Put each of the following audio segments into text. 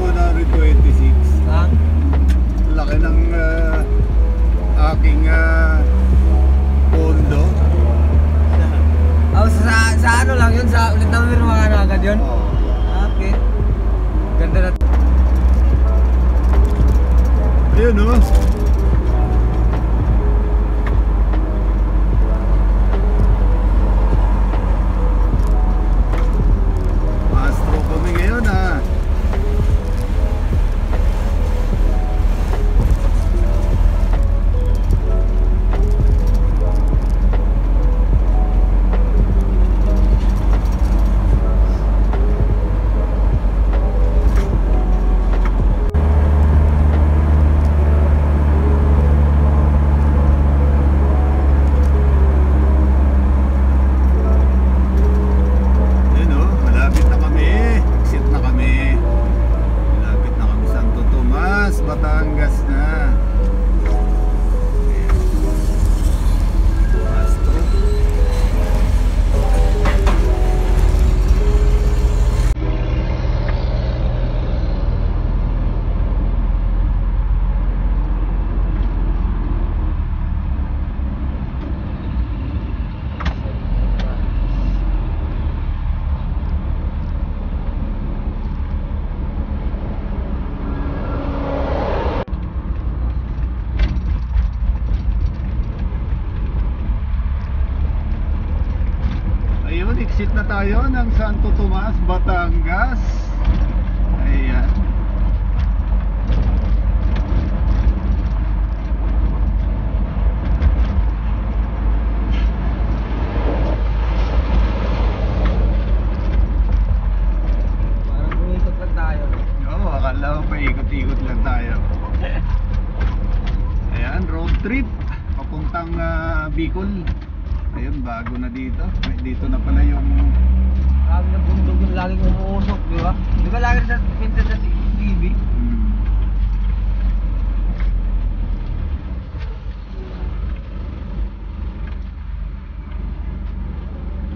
126. Saan? Laki ng aking pondo. Oh, sa ano lang yun? Sa ulit namin mga na agad yun? Oh. Okay. Ganda na. Ayun o. Astro kami ngayon ah. Batangas na. Astro. Ayun, exit na tayo ng Santo Tomas, Batangas. Ayan. Parang umikot lang tayo. Oo, akala ko paikot-ikot lang tayo. Ayan, road trip papuntang Bicol. Ayun, bago na dito. Dito na pala yung Lagi na bundok yung laging umuusok, di ba? Di ba lagi na pinta sa TV?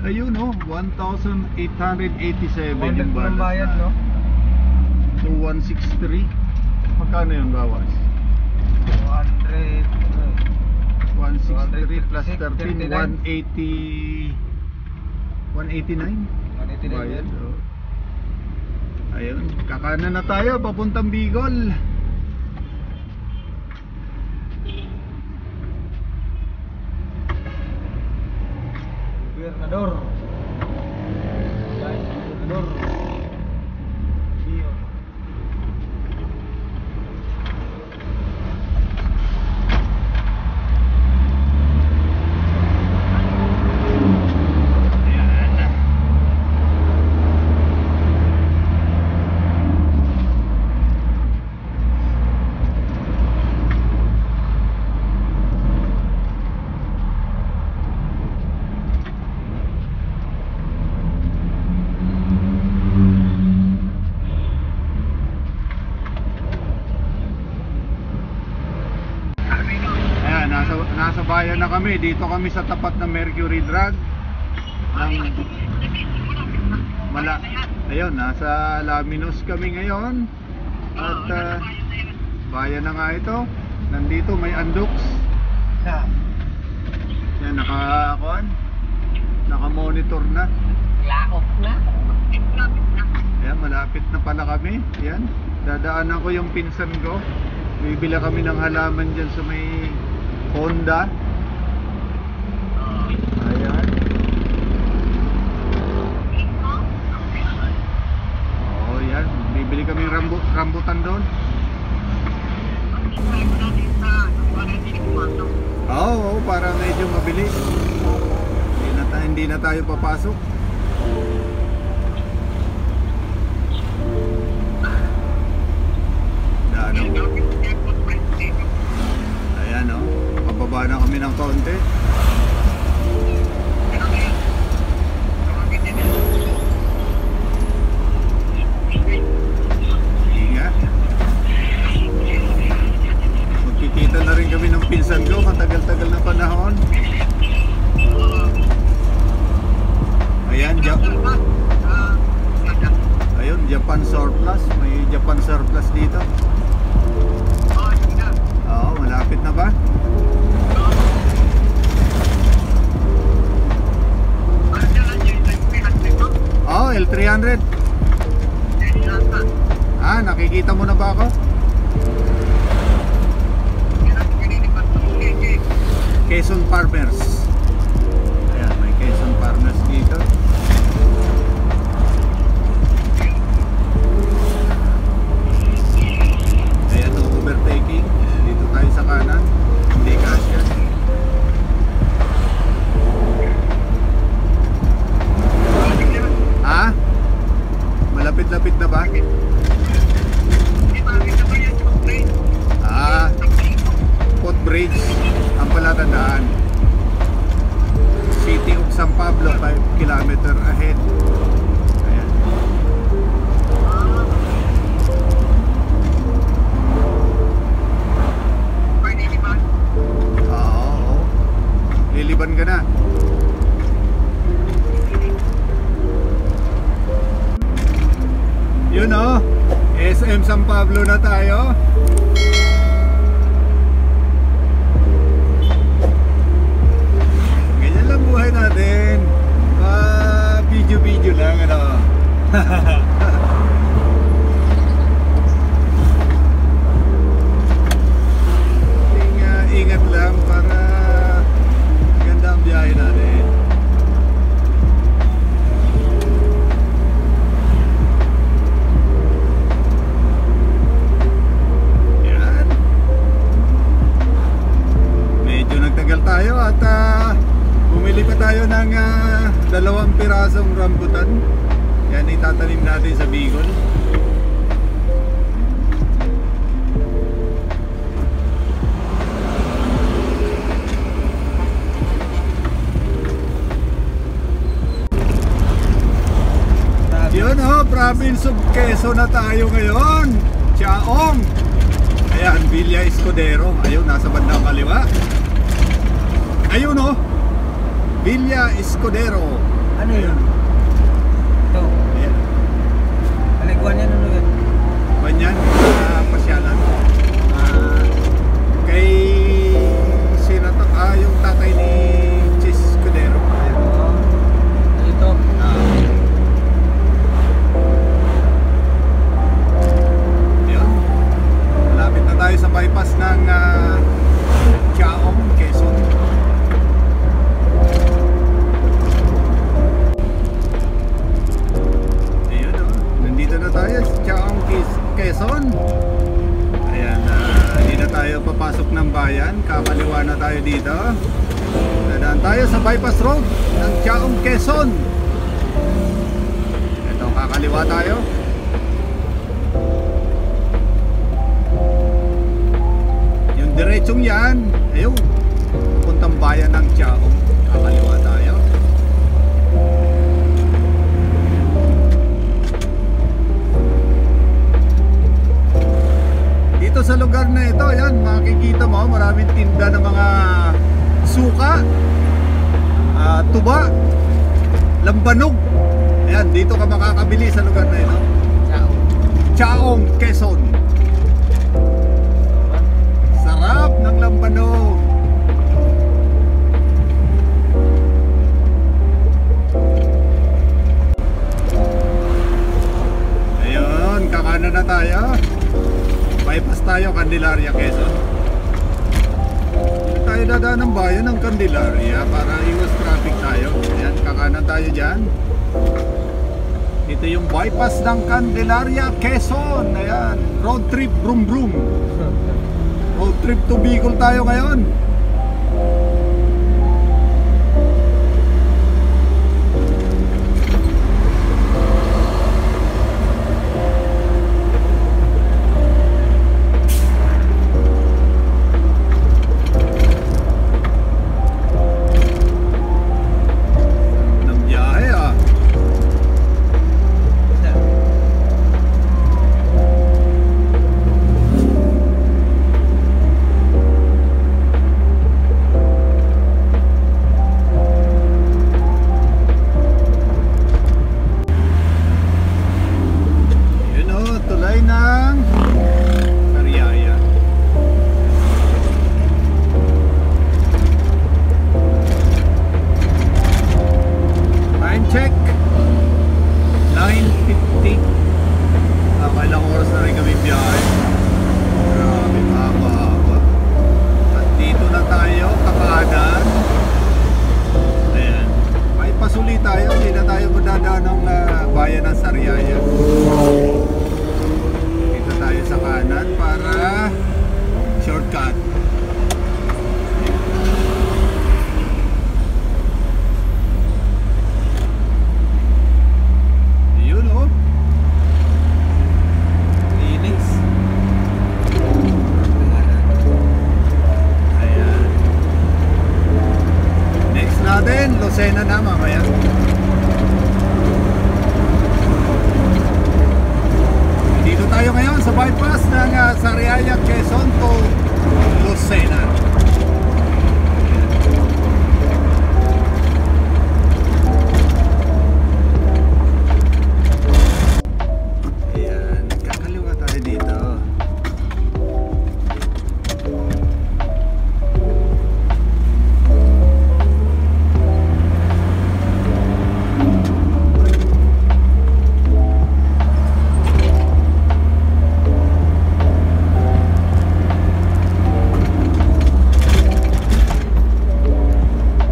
Ayun oh, 1,887 yung Ng bayad, no? 2163. Magkano yung bawas? 200. 163 plus 13, 39. 180. 189? 189 Bayad, yan. oh. Ayun, kakanan na tayo papuntang Bicol. Gobernador. Guys, Gobernador. Iyo. Nasa bayan na kami. Dito kami sa tapat ng Mercury Drug ng ayun, nasa Laminos kami ngayon. At bayan na nga ito. Nandito may Andux. Yan, naka-monitor na. Lakop na. Ayan, malapit na pala kami. Yan, dadaanan ko yung pinsan ko. Bibila kami ng halaman dyan sa may Honda. Ayan. Oh, yan. Bibili kami rambutan doon. Oo, para medyo mabilis. Hindi na tayo papasok. Ayan o, pababa na kami ng konti. Ingat. Magkikita na rin kami ng pinsan ko, matagal-tagal na panahon. Ayan, surplus dito. Oo, malapit na ba? Oo, L300. Ah, nakikita mo na ba ako? Quezon Farmers. Ayan, may Quezon Farmers dito. Ayan, no overtaking. Dito tayo sa kanan. Hindi kasya. Ha? Malapit-lapit na ba? Ah, footbridge ang palatandaan. City of San Pablo, 5 kilometer ahead. Ayan. Oo. Liliban ka na. Yun o, SM San Pablo na tayo. Ganyan lang buhay natin. Video-video lang, ano. Ingat lang para ganda ang biyahe natin. Yan. Medyo nagtagal tayo at bumili pa tayo ng 2 pirasong rambutan. Yan itatanim natin sa Bicol. Yun o, province of Quezon na tayo ngayon. Chaong. Ayan, Villa Escudero. Ayun, nasa bandang kaliwa. Ayun o, Villa Escudero. Ano yun? Ito. Ayan. Aliguan yan ano yun? Banyan, pasyalan. Kay yung tatay ni Chis Escudero. Ayan. Oo. Ito. Ayun. Malapit na tayo sa bypass ng Chaong, Quezon. Ayun o, nandito na tayo sa Chaong, Quezon. Ayan, hindi na tayo papasok ng bayan. Kakaliwa na tayo dito. Dadaan tayo sa bypass road ng Chaong, Quezon. Ito, kakaliwa tayo. Yung diretsong yan, ayun, puntang bayan ng Chaong. Kakaliwa tayo. Dito sa lugar na ito, yan, makikita mo, maraming tinda ng mga suka, tuba, lambanog. Ayan, dito ka makakabili sa lugar na ito. Chaong, Quezon. Sarap ng lambanog. Ayun, kakanan na tayo. Bypass tayo, Candelaria, Quezon. Dito tayo dadaan ng bayan ng Candelaria para iwas traffic tayo. Ayan, kakanan tayo dyan. Ito yung bypass ng Candelaria, Quezon. Ayan, road trip, brum brum. Road trip to Bicol tayo ngayon. oras na rin kami biyahe. Grabe, haba-haba. At dito na tayo, kakanan. Ayan. May pasuli tayo, hindi na tayo madadaan ng bayan ng Sariaya. Dito tayo sa kanan para shortcut. Yun oh. Linis. Ayan. Next natin, Lucena na mamaya. Dito tayo ngayon sa bypass ng Sariaya, Quezon to Lucena. Ayan, kakaliwa tayo dito.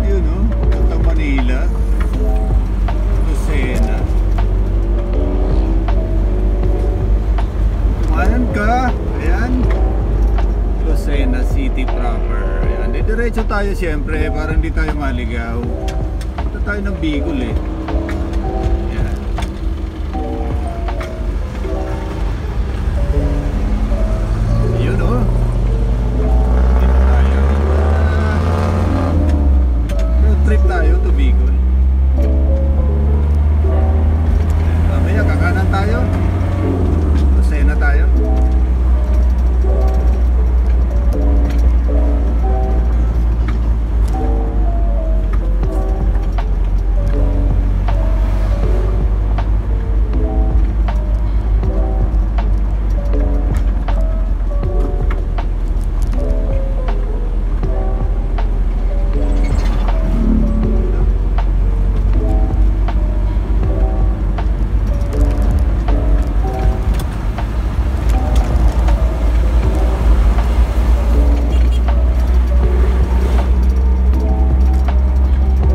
Yun oh, punta Manila, Lucena. Kumanan ka, ayan, Lucena City proper. Ayan, diretso tayo siyempre para hindi tayo maligaw. Punta tayo ng Bicol eh. Ayan. Yun oh. Dito tayo. Road trip tayo to Bicol. Mamaya kakanan tayo. Lucena tayo.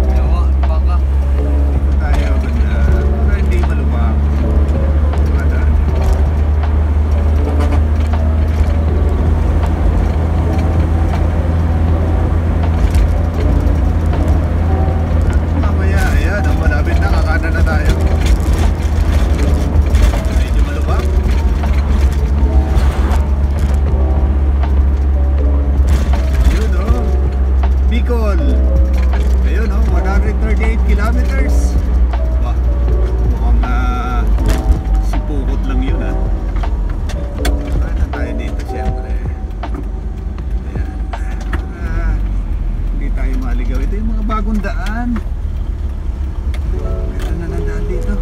Yawa, baka. Dito tayo banda. Para hindi malubak. Madaan. Mamaya, ayan, ang malapit na, kakanan na tayo. Medyo malubak. Yun oh, Bicol. Ayun oh, 138 kilometers. Wah, mukhang sipukot lang yun ah. Ano tayo dito siyempre. Ayan. Hindi tayo maligaw. Ito yung mga bagong daan. Meron na daan dito.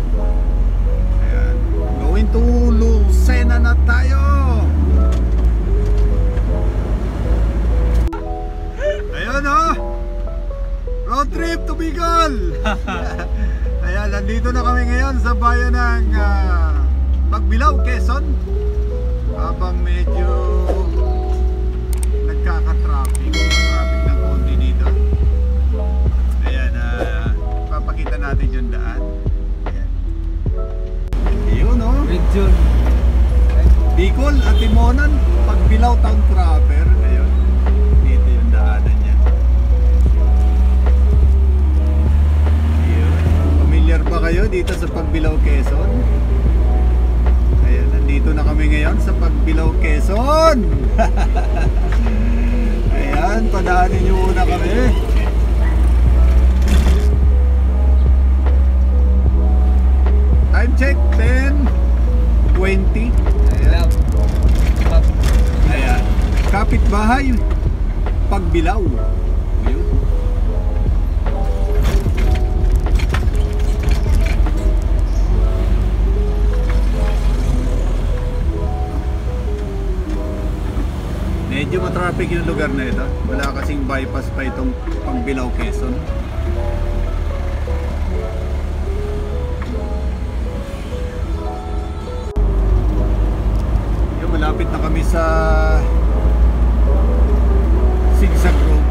Ayan. Going to Lucena na tayo. Ayun oh. Road trip to Bicol. Ayan, nandito na kami ngayon sa bayan ng Pagbilao, Quezon. Habang medyo nagkaka-traffic. Traffic ng konti dito. Ayan, papakita natin yung daan. Ayan. Ayun oh. Region. Bicol at Timonan, Pagbilao Town proper. Ayun. Dito yung daanan niya. Ayun. Familiar ba kayo dito sa Pagbilao, Quezon? Ayan, nandito na kami ngayon sa Pagbilao, Quezon. Ayan, padaanin nyo muna kami. Time check, 10:20. Ayan. Ayan. Kapitbahay, Pagbilao. Ayun. Medyo matraffic yung lugar na ito. Wala kasing bypass pa itong Pagbilao, Quezon. kami sa Sigsag Road.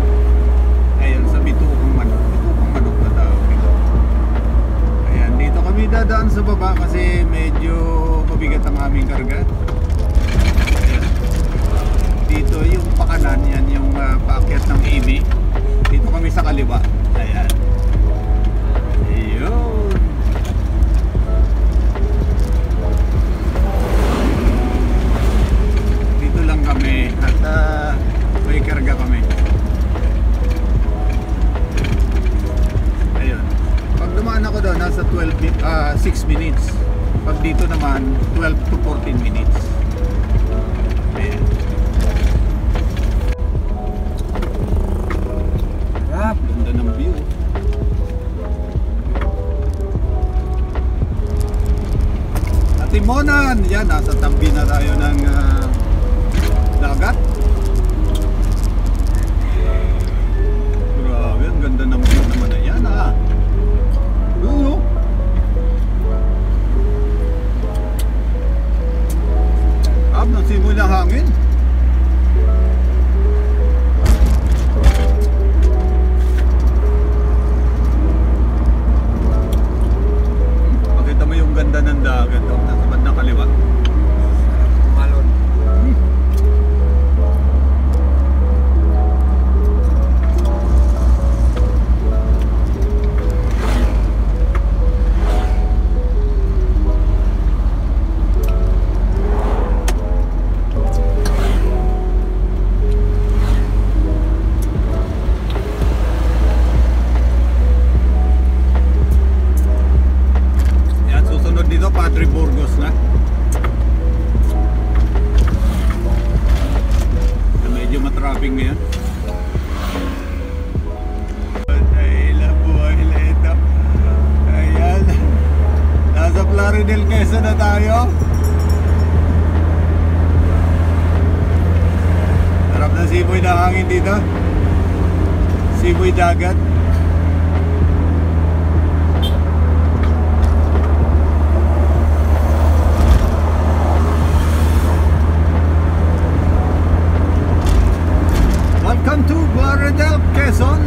Ayan, sa Bitukang Manok. Bitukang Manok na tawag ito. Ayan, dito kami dadaan sa baba kasi medyo mabigat ang aming karga. Ayan. Dito yung pakanan, yan yung paakyat ng EV. Dito kami sa kaliwa. Ayan. Ayun. Dito lang kami at may karga kami. Ayun. Pag dumaan ako doon, nasa 6 minutes. Pag dito naman, 12 to 14 minutes. Ayan. Ganda ng view. Timonan, yan, nasa tabi na tayo ng dagat. Grabe, ang ganda ng view naman na yan, ha. Nagsimula ng hangin. Makita mo yung ganda ng dagat, oh, nasa bandang kaliwa. Malon. Padre Burgos na. Medyo matraffic ngayon. Ay, buhay na ito. Ayan. Nasa Plaridel, Quezon na tayo. Sarap na siboy na hangin dito. Siboy dagat. Welcome to Plaridel, Quezon.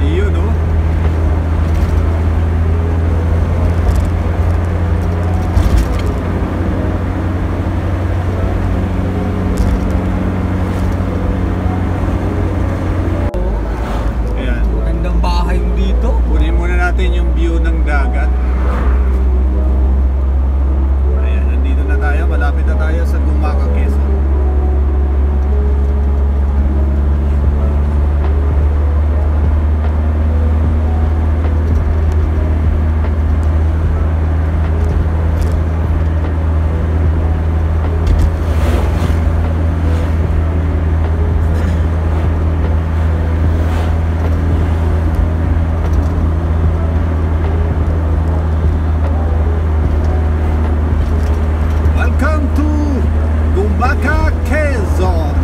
Iyon, no? Ayan. Magandang bahay yung dito. Kunin muna natin yung view ng dagat. Ayan, nandito na tayo. Malapit na tayo sa Gumaca, Quezon. Welcome to Gumaca, Quezon.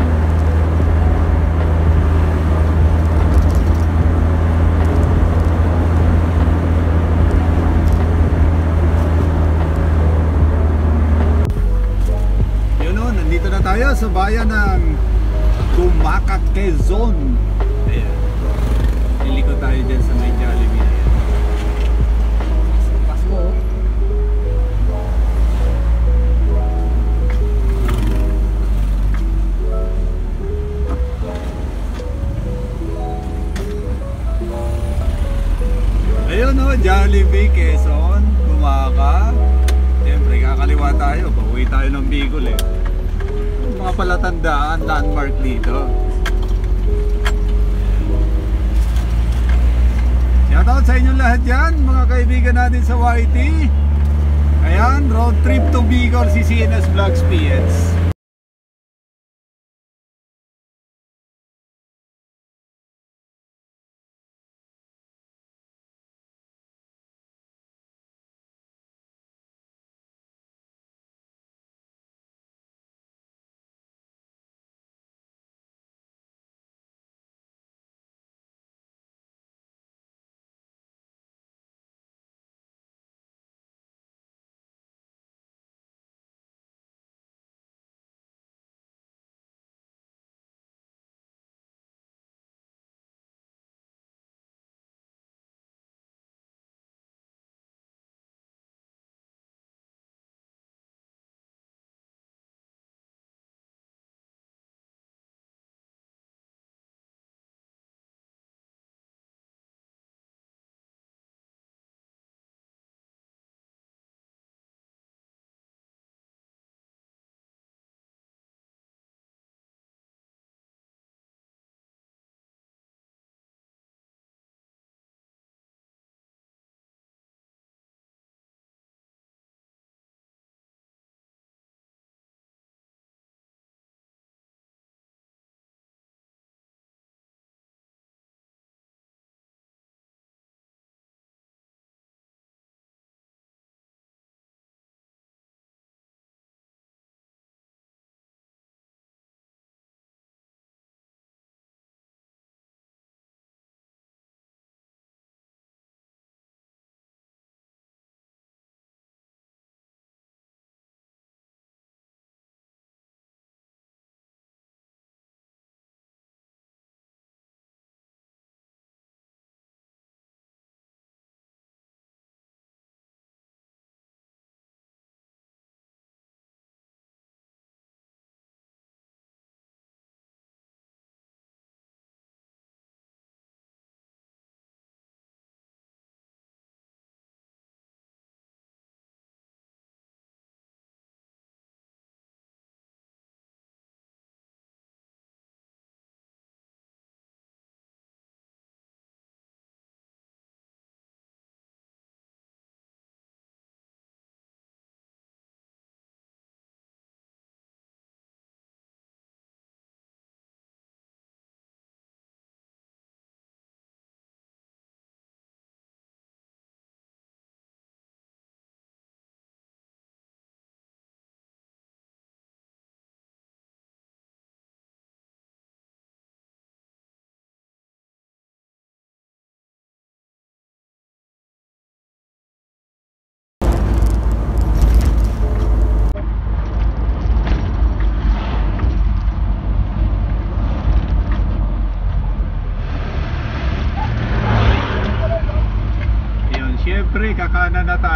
Yun o, nandito na tayo sa bayan ng Gumaca, Quezon. Ayan. Liliko tayo dyan sa may Jollibee. Pasko. Ayun o, Jollibee, Quezon, Gumaca. Siyempre, kakaliwa tayo. Pauwi tayo ng Bicol eh. Mga palatandaan, landmark dito. Shoutout sa inyong lahat dyan, mga kaibigan natin sa YT. Ayan, road trip to Bicol, si CNS Vlogs PH.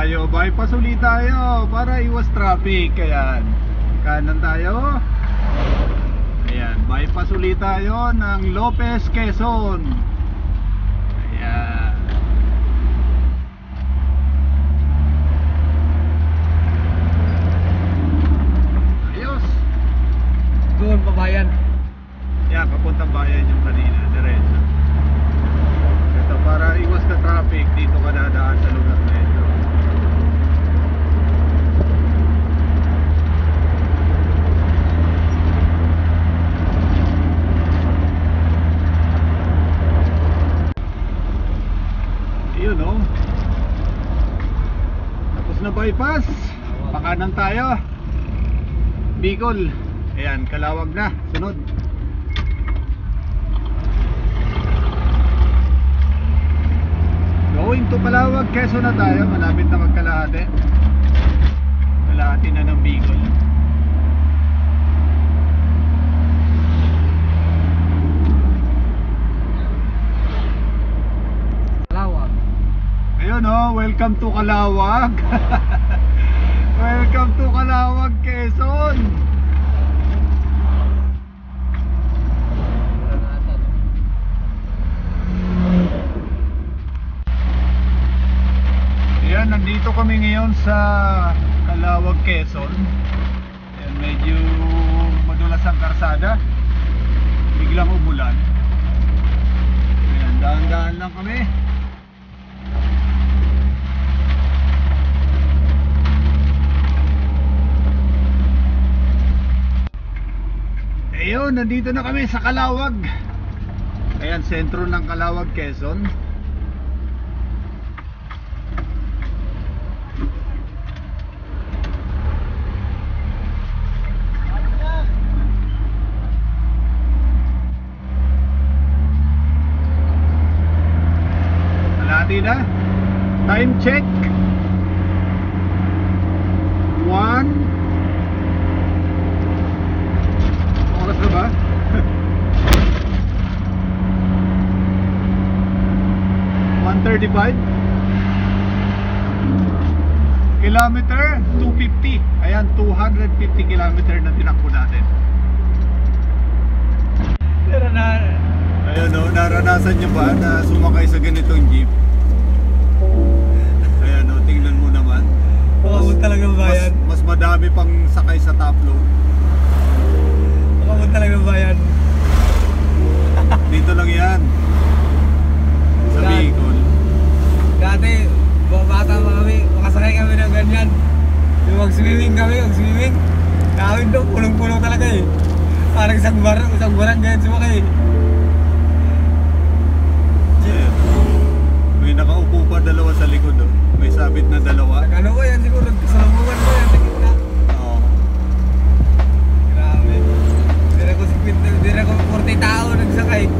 tayo, bypass ulit tayo para iwas traffic. Ayan, kanan tayo. Ayan, bypass ulit tayo ng Lopez, Quezon. Ayan. Ayos. Doon pabayan. Yan, papuntang bayan yung kanina, diretso. Ito, para iwas ka traffic, dito ka dadaan sa lugar na ito. Yun, no? Tapos na bypass. Pakanan tayo. Bicol. Ayan, Calawag na. Sunod. Going to Calawag, Quezon na tayo. Malapit na magkalahati. Kalahati na ng Bicol. Calawag. Ayun, oh, welcome to Calawag. Welcome to Calawag, Quezon. Ayan, nandito kami ngayon sa Calawag, Quezon. Ayan, medyo madulas ang karsada. Biglang umulan. Ayan, daan-daan lang kami. Ayun, nandito na kami sa Calawag. Ayan, sentro ng Calawag, Quezon. Malati na. Time check. 1. Oras na ba? 1:35. Kilometer 250. Ayan, 250 kilometer na tinakbo natin. Pero na... Ayun, no, naranasan nyo ba na sumakay sa ganitong jeep? Ayan, no, tingnan mo naman. Makabot talagang bayan. Mas madami pang sakay sa top load. Makabot talagang bayan. Dito lang yan. Sa Saan? Bicol. Dati, bata pa kami, makasakay kami ng ganyan. Yung mag-swimming kami, mag-swimming. Kawin doon, pulong-pulong talaga eh. Parang isang barang ganyan sumakay eh. Ayan. May nakaupo pa dalawa sa likod, oh. May sabit na dalawa. Ano ko yan, siguro nagkasalubungan ko yan sa gitna. Oo. Grabe. Hindi na ko 40 tao nagsakay.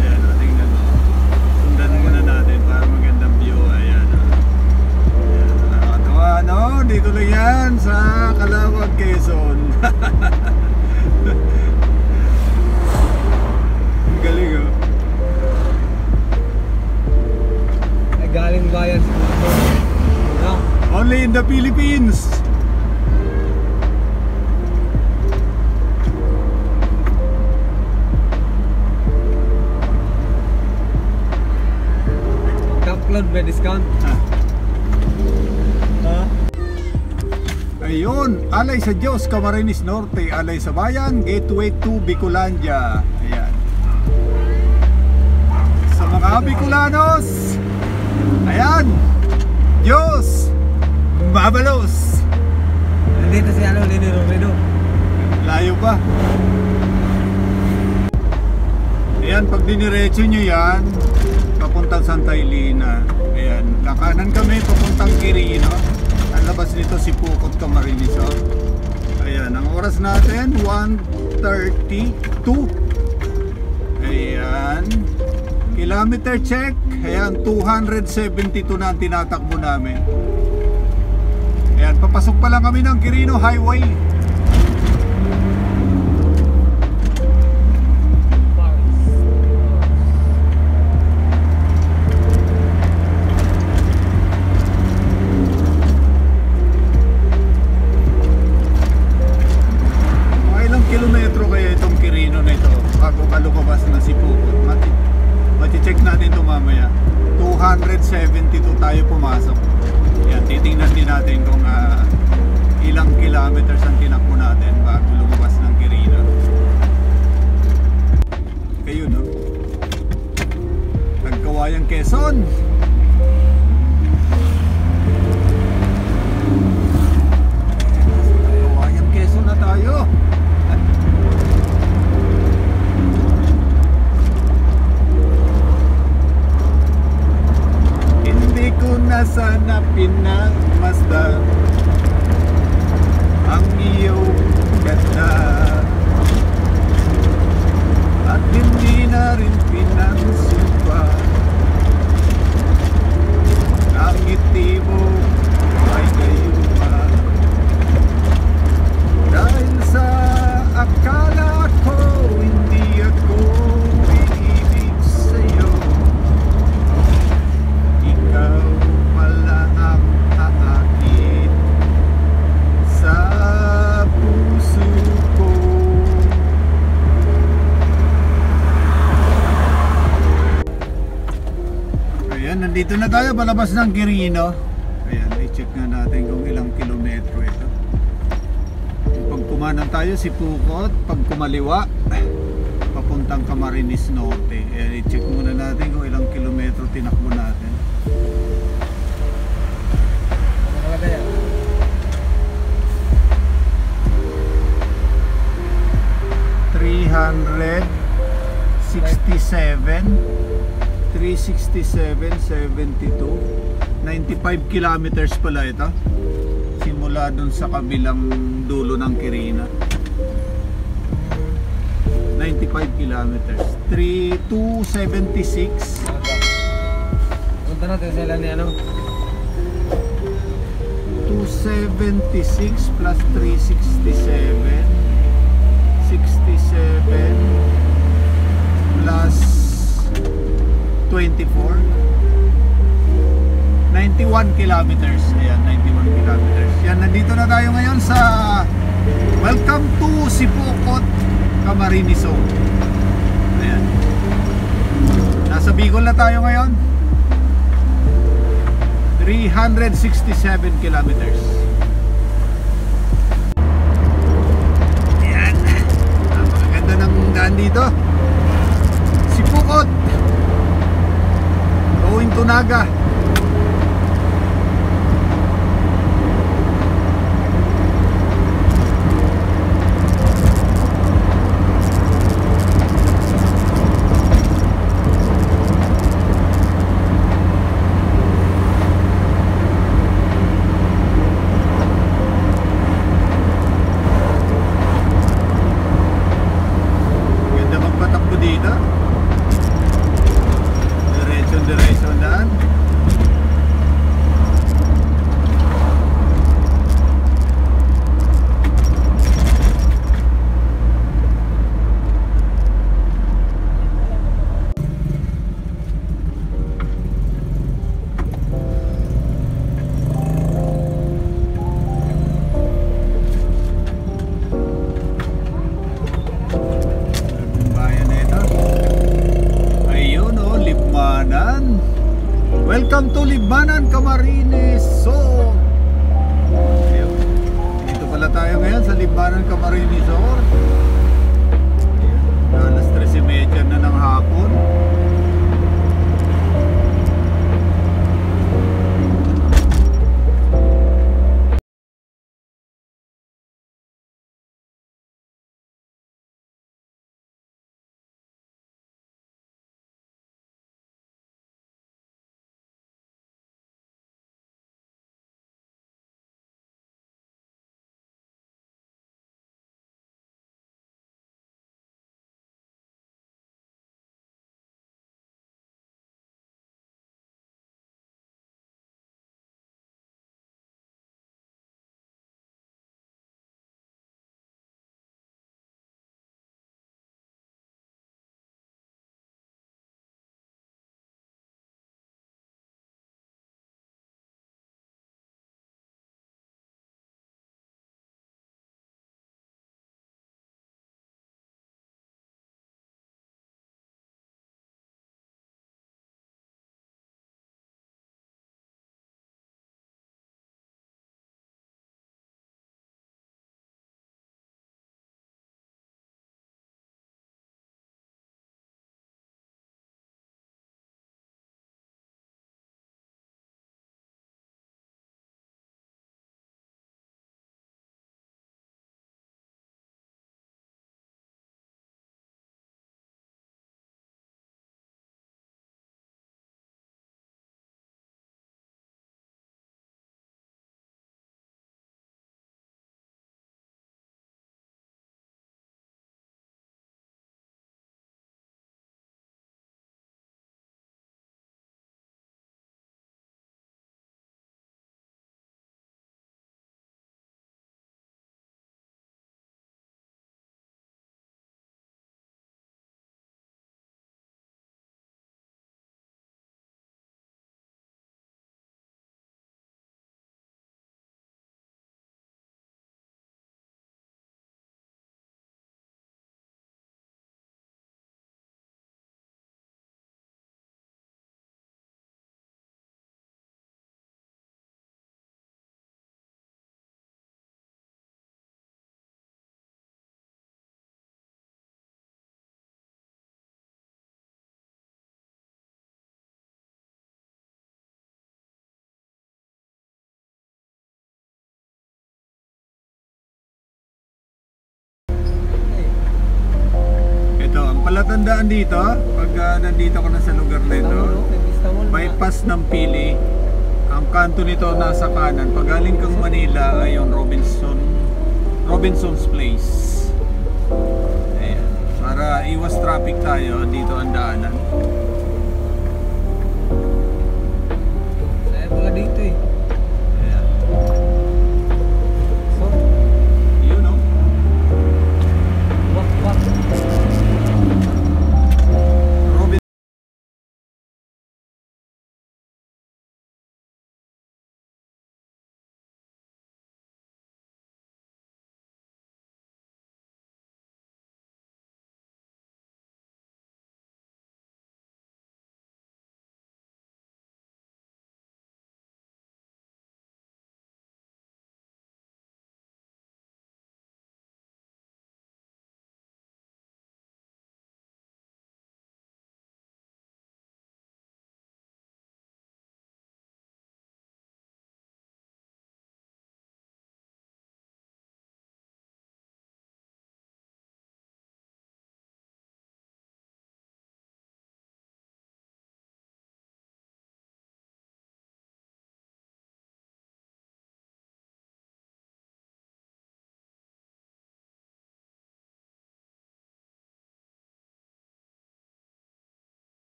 Ayan, oh, tingnan mo. Sundan muna natin para magandang view. Ayan, oh. Ayan, nakakatawa, no? Dito lang yan sa Calawag, Quezon. Ang galing, oh. Ay, galing bayan siguro. No? Only in the Philippines. Upload may discount. Ha? Ayun, alay sa Diyos, Camarines Norte, alay sa bayan, gateway to Bicolandia. Ayan. Sa mga Bicolanos, ayan, Diyos, Babalos. Nandito si Lenny Robredo. Layo pa. Ayan, pag diniretso nyo yan, papuntang Santa Elena. Ayan, kakanan kami papuntang Quirino. Ang labas nito si Pukot, Camarines. Ayan, ang oras natin 1:32. Ayan, kilometer check. Ayan, 272 na ang tinatakbo namin. Ayan, papasok pa lang kami ng Quirino Highway. pinagmasdan ang iyong ganda at hindi na rin pinansin pa ang ngiti mo ay gayon pa dahil sa akala ko hindi ako iibig sa'yo. Ikaw pala ang aakit sa puso ko. Ayan, nandito na tayo palabas ng Quirino. Ayan, i-check nga natin kung ilang kilometro ito. Pag kumanan tayo si Pukot, pag kumaliwa papuntang Camarines Norte. Ayan, i-check muna natin kung ilang kilometro tinakbo natin. Ano kaya? 72 95 kilometers pala ito simula dun sa kabilang dulo ng Quirino. 95 kilometers 3276. Punta natin sila ni ano? 276 plus 367 67 plus 24 91 kilometers. Ayan, 91 kilometers. Yan, nandito na tayo ngayon sa welcome to Sipokot, Camarines Zone. Ayan, nasa Bicol na tayo ngayon. 367 kilometers. Ayan, napakaganda ng daan dito. Sipokot going to Naga. Ganda magpatakbo dito. Diretso ang daan. Bayan na ito. Ayun o, Libmanan. Welcome to Libmanan, Camarines Zone. Ayun. Dito pala tayo ngayon sa Libmanan, Camarines Zone. Alas 13:30 na ng hapon. daan dito, pag nandito ko na sa lugar nito, bypass ng Pili. Ang kanto nito nasa kanan. Pag galing kang Manila ay yung Robinson's Place. Ayan. Para iwas traffic tayo, dito ang daanan. Saya pala dito eh. Ayan. So, Yun o. wak. Robin.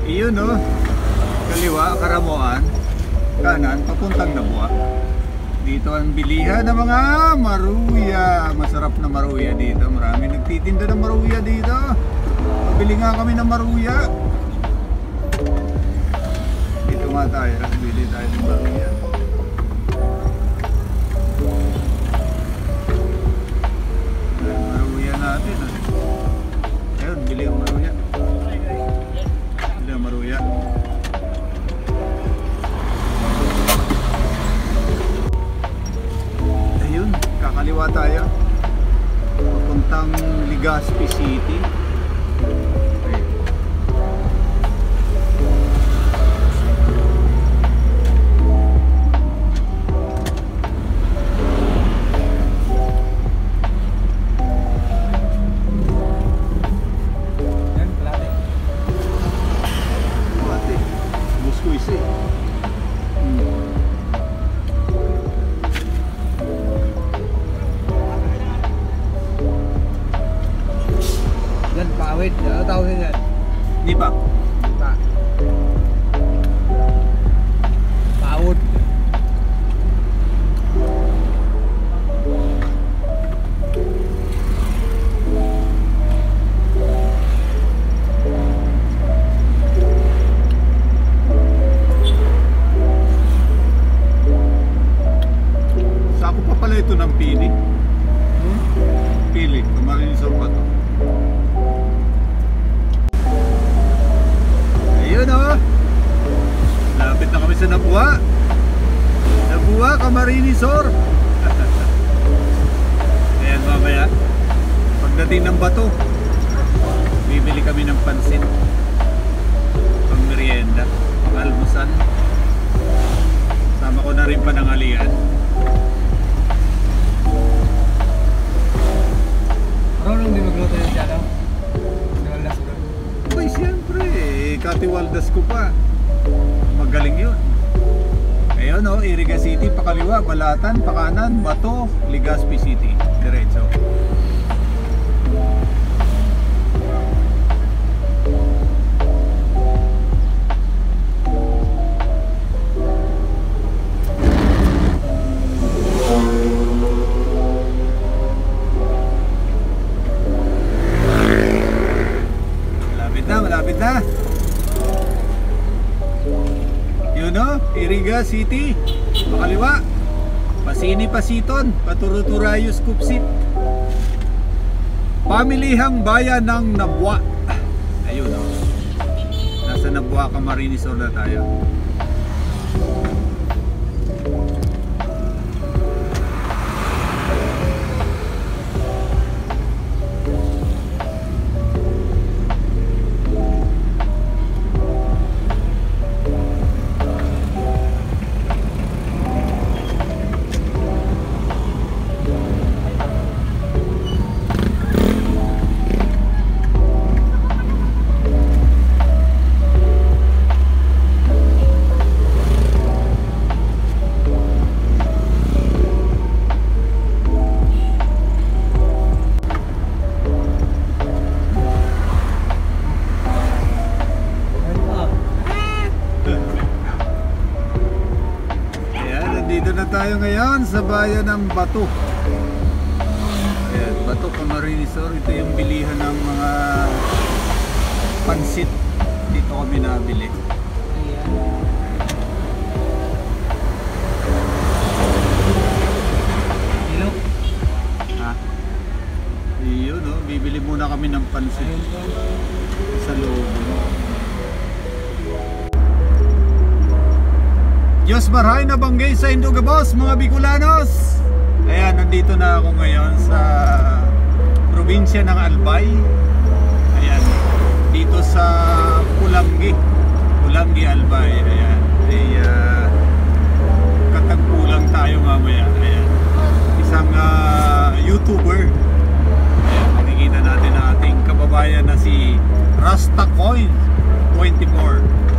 Iyon no, kaliwa, Karamoan, kanan, papuntang Nabua. Dito ang bilihan ng mga maruya. Masarap na maruya dito. Marami nagtitinda ng maruya dito. Pabili nga kami ng maruya. Dito nga tayo. Bili tayo ng maruya. Maruya natin. Ayun, bili ang maruya. Bili ang maruya. Ayun, kakaliwa tayo. Papuntang Legazpi City. Pawid, ano tawag niyan? Di ba? Pa. Pawod. Sako pa pala ito ng pili. Pili, Camarinesor pa to. Ayun o. Lapit na kami sa Nabua. Nabua, Camarinesor. Ayan mamaya. Pagdating ng Bato, bibili kami ng pansit. Pang merienda, pang almusal. Sama ko na rin panangalian. Marunong di magluto yung dyan, no? Diwaldas ko. Abay, siyempre, katiwaldas ko pa. Magaling yun. Ayun o, Iriga City, pakaliwa, Balatan, pakanan, Bato, Legazpi City. Diretso. Malapit na. Yun o, Iriga City, pakaliwa, Pasini Pasiton, Paturuturayos Kupsit, pamilihang bayan ng Nabua. Ayun o, nasa Nabua, Camarinesor na tayo. Dito na tayo ngayon sa bayan ng Bato. Ayan, Bato, Camarinesor. Ito yung bilihan ng mga pansit. Dito kami nabili. Ilok. Ha? Iyon o, bibili muna kami ng pansit sa loob. Diyos marahay na banggay sa Indogabos, mga Bicolanos. Ayan, nandito na ako ngayon sa probinsya ng Albay. Ayan, dito sa Pulangi, Albay. Ayan, ay katagpulang tayo mamaya. Ayan, isang YouTuber. Ayan, makikita natin ang ating kababayan na si Rastacoin 24.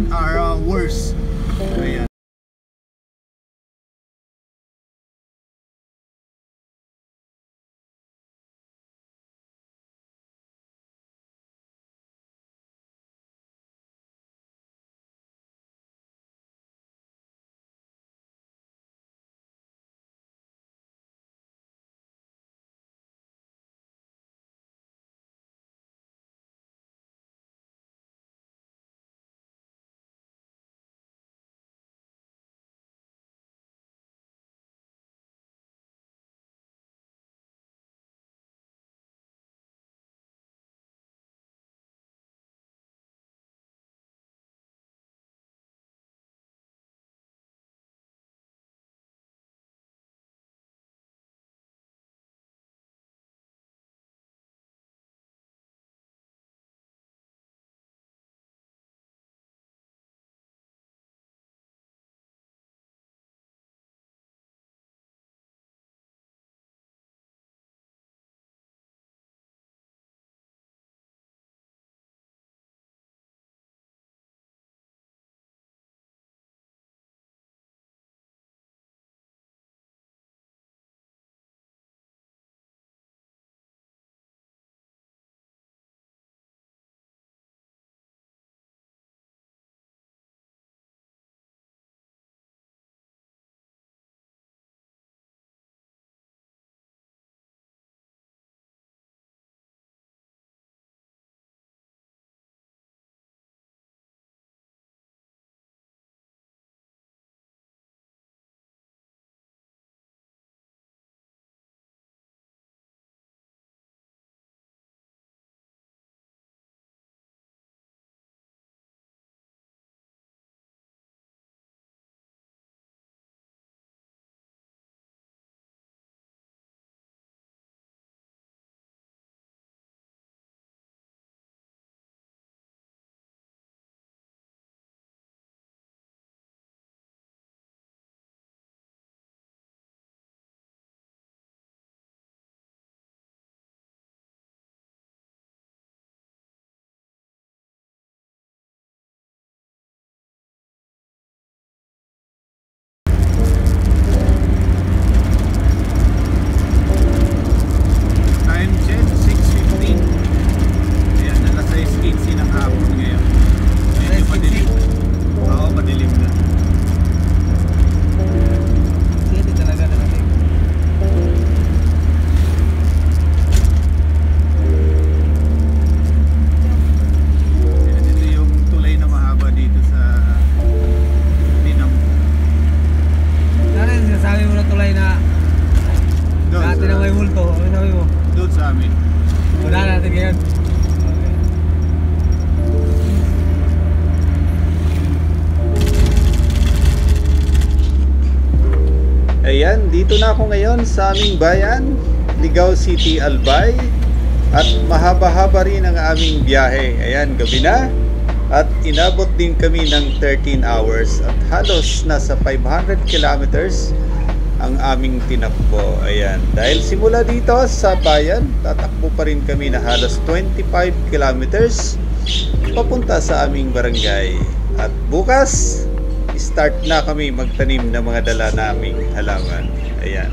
natin are worse. Ayan. Ayan, dito na ako ngayon sa aming bayan, Ligao City, Albay. At mahaba-haba rin ang aming biyahe. Ayan, gabi na. At inabot din kami ng 13 hours. At halos nasa 500 kilometers ang aming tinakbo. Ayan, dahil simula dito sa bayan, tatakbo pa rin kami na halos 25 kilometers papunta sa aming barangay. At bukas, start na kami magtanim ng mga dala naming halaman. Ayan.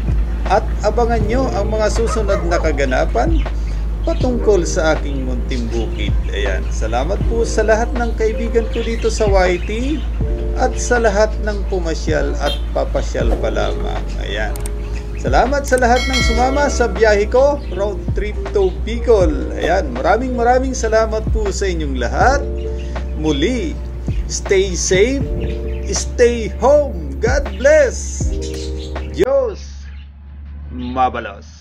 At abangan nyo ang mga susunod na kaganapan patungkol sa aking munting bukid. Ayan. Salamat po sa lahat ng kaibigan ko dito sa YT at sa lahat ng pumasyal at papasyal pa lamang. Ayan. Salamat sa lahat ng sumama sa biyahe ko, road trip to Bicol. Ayan. Maraming salamat po sa inyong lahat. Muli, stay safe, stay home. God bless. Diyos mabalos.